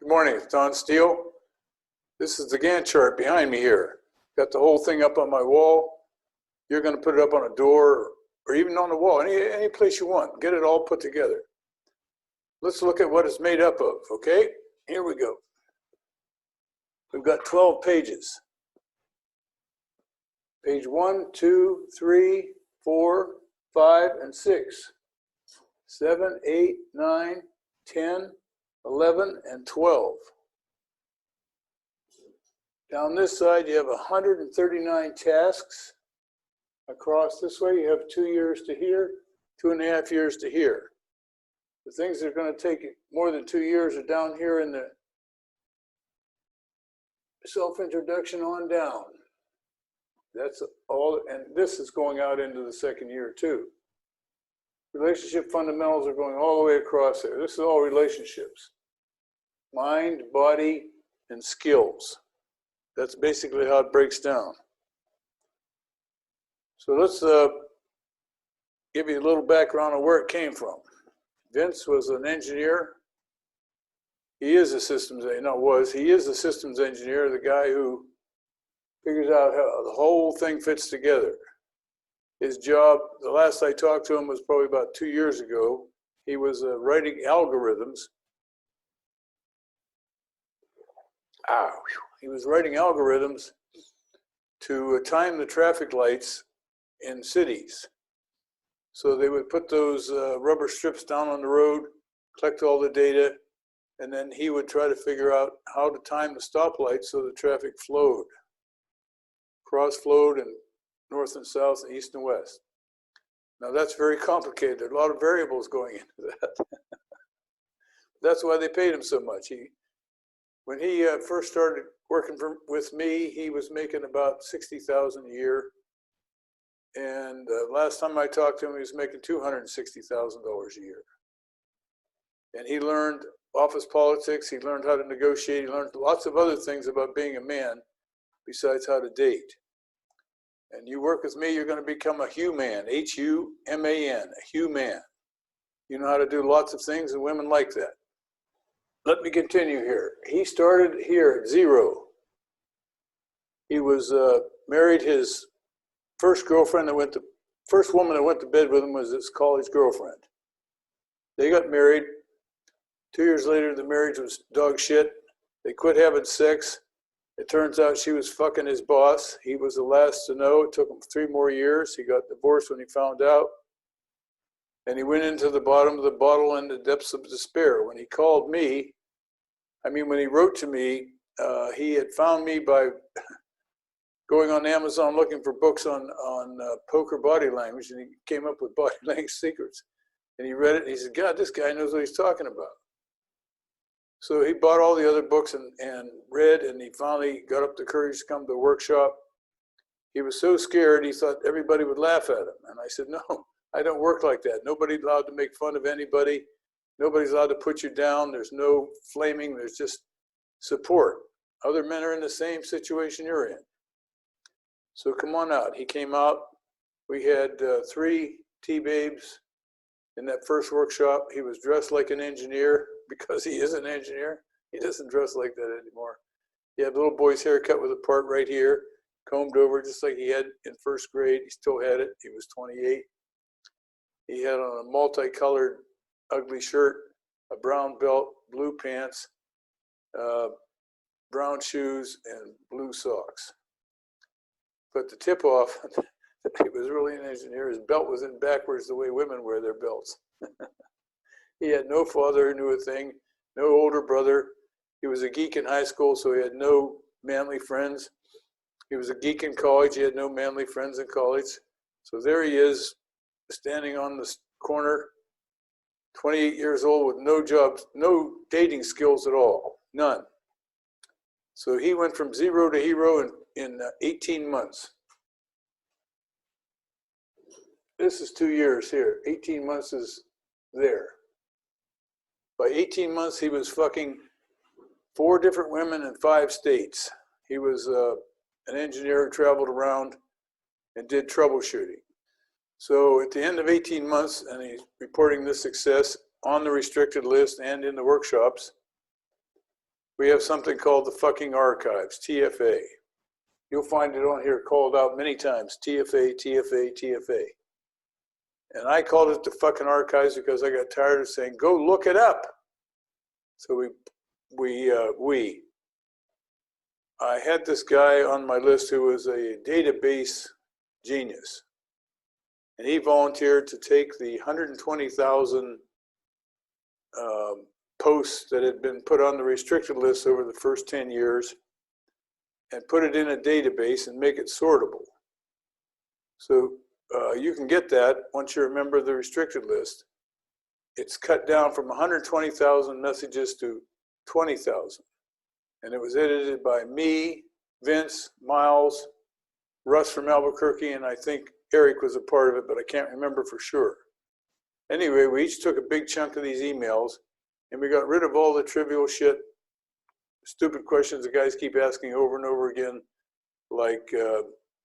Good morning, it's Don Steele. This is the Gantt chart behind me here. Got the whole thing up on my wall. You're going to put it up on a door or even on the wall, any place you want. Get it all put together. Let's look at what it's made up of, okay? Here we go. We've got 12 pages. Page 1, 2, 3, 4, 5, and 6. 7, 8, 9, 10, 11, and 12. Down this side, you have 139 tasks. Across this way, you have 2 years to here, 2.5 years to here. The things that are going to take more than 2 years are down here in the self-introduction on down. That's all, and this is going out into the second year too. Relationship fundamentals are going all the way across there. This is all relationships. Mind, body, and skills. That's basically how it breaks down. So let's give you a little background on where it came from. Vince was an engineer. He is a systems engineer. He is a systems engineer, the guy who figures out how the whole thing fits together. His job, the last I talked to him was probably about 2 years ago. He was writing algorithms. He was writing algorithms to time the traffic lights in cities. So they would put those rubber strips down on the road, collect all the data, and then he would try to figure out how to time the stoplights so the traffic flowed. Cross-flowed and north and south and east and west. Now that's very complicated. There are a lot of variables going into that. That's why they paid him so much. When he first started working with me, he was making about $60,000 a year. And last time I talked to him, he was making $260,000 a year. And he learned office politics. He learned how to negotiate. He learned lots of other things about being a man besides how to date. And you work with me, you're going to become a human, H-U-M-A-N, a human. You know how to do lots of things, and women like that. Let me continue here. He started here at 0. He was married. His first girlfriend first woman that went to bed with him was his college girlfriend. They got married. 2 years later, the marriage was dog shit. They quit having sex. It turns out she was fucking his boss. He was the last to know. It took him 3 more years. He got divorced when he found out. And he went into the bottom of the bottle in the depths of despair. When he called me, when he wrote to me, he had found me by going on Amazon looking for books on poker body language, and he came up with Body Language Secrets. And he read it, and he said, God, this guy knows what he's talking about. So he bought all the other books and read, and he finally got up the courage to come to the workshop. He was so scared, he thought everybody would laugh at him. And I said, no, I don't work like that. Nobody's allowed to make fun of anybody. Nobody's allowed to put you down. There's no flaming. There's just support. Other men are in the same situation you're in. So come on out. He came out. We had 3 T-babes in that first workshop. He was dressed like an engineer because he is an engineer. He doesn't dress like that anymore. He had a little boy's haircut with a part right here, combed over just like he had in first grade. He still had it. He was 28. He had on a multicolored ugly shirt, a brown belt, blue pants, brown shoes, and blue socks. But the tip off, he was really an engineer. His belt was in backwards the way women wear their belts. He had no father who knew a thing, no older brother. He was a geek in high school, so he had no manly friends. He was a geek in college. He had no manly friends in college. So there he is, standing on the corner, 28 years old with no jobs, no dating skills at all, none. So he went from 0 to hero in 18 months. This is 2 years here. 18 months is there. By 18 months, he was fucking 4 different women in 5 states. He was an engineer who traveled around and did troubleshooting. So at the end of 18 months, and he's reporting this success on the restricted list and in the workshops, we have something called the fucking archives, TFA. You'll find it on here called out many times, TFA, TFA, TFA. And I called it the fucking archives because I got tired of saying, go look it up. So I had this guy on my list who was a database genius. And he volunteered to take the 120,000 posts that had been put on the restricted list over the first 10 years and put it in a database and make it sortable. So you can get that once you're a member of the restricted list. It's cut down from 120,000 messages to 20,000. And it was edited by me, Vince, Miles, Russ from Albuquerque, and I think Eric was a part of it, but I can't remember for sure. Anyway, we each took a big chunk of these emails, and we got rid of all the trivial shit, stupid questions the guys keep asking over and over again, like,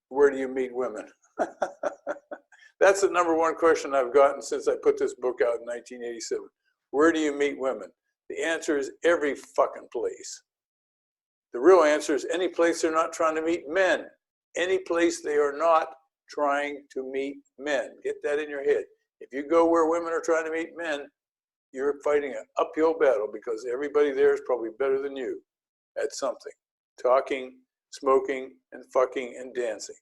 where do you meet women? That's the #1 question I've gotten since I put this book out in 1987. Where do you meet women? The answer is every fucking place. The real answer is any place they're not trying to meet men. Any place they are not trying to meet men. Get that in your head. If you go where women are trying to meet men, you're fighting an uphill battle because everybody there is probably better than you at something. Talking, smoking, and fucking and dancing.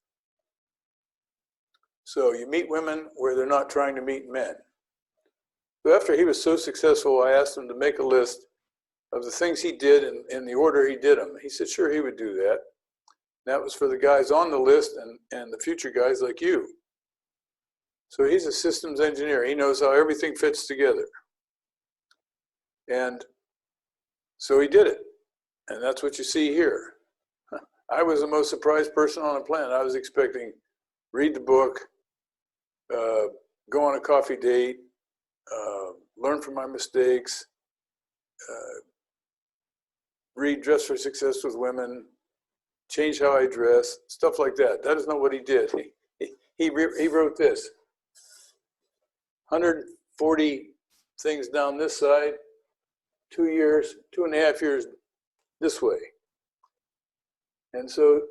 So you meet women where they're not trying to meet men. So after he was so successful, I asked him to make a list of the things he did in the order he did them. He said, sure, he would do that. That was for the guys on the list and the future guys like you. So he's a systems engineer. He knows how everything fits together. And so he did it. And that's what you see here. I was the most surprised person on the planet. I was expecting read the book, go on a coffee date, learn from my mistakes, read Dress for Success with Women, change how I dress, stuff like that. That is not what he did. He wrote this. 140 things down this side, 2 years, 2.5 years this way. And so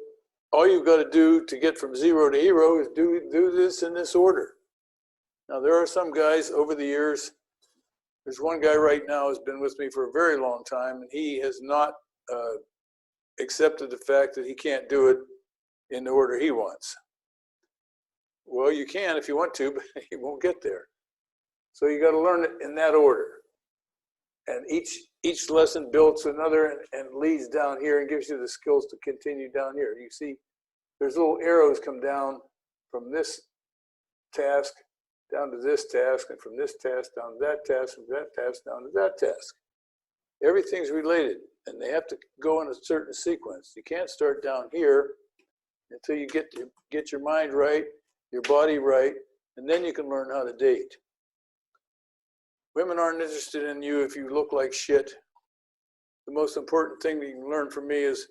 all you've got to do to get from zero to hero is do this in this order. Now, there are some guys over the years. There's one guy right now who's been with me for a very long time, and he has not accepted the fact that he can't do it in the order he wants. Well, you can if you want to, but you won't get there. So you got to learn it in that order. And each lesson builds another and leads down here and gives you the skills to continue down here. You see, there's little arrows come down from this task down to this task, and from this task down to that task, from that task down to that task. Everything's related, and they have to go in a certain sequence. You can't start down here until you get your mind right, your body right, and then you can learn how to date. Women aren't interested in you if you look like shit. The most important thing that you can learn from me is,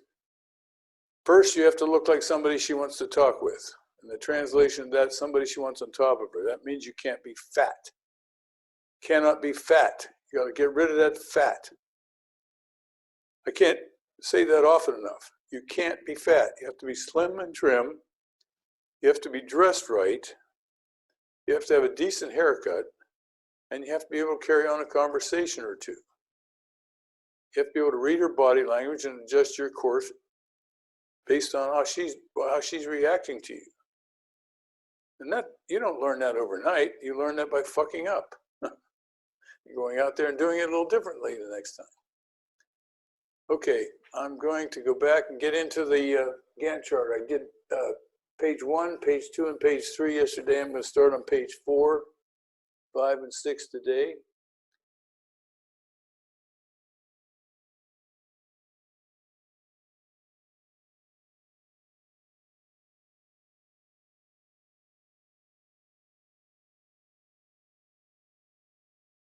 first you have to look like somebody she wants to talk with. And the translation of that, somebody she wants on top of her. That means you can't be fat. Cannot be fat. You got to get rid of that fat. I can't say that often enough. You can't be fat. You have to be slim and trim. You have to be dressed right. You have to have a decent haircut. And you have to be able to carry on a conversation or two. You have to be able to read her body language and adjust your course based on how she's reacting to you. And that, you don't learn that overnight. You learn that by fucking up. You're going out there and doing it a little differently the next time. Okay, I'm going to go back and get into the Gantt chart. I did page 1, page 2, and page 3 yesterday. I'm going to start on page 4, 5, and 6 today.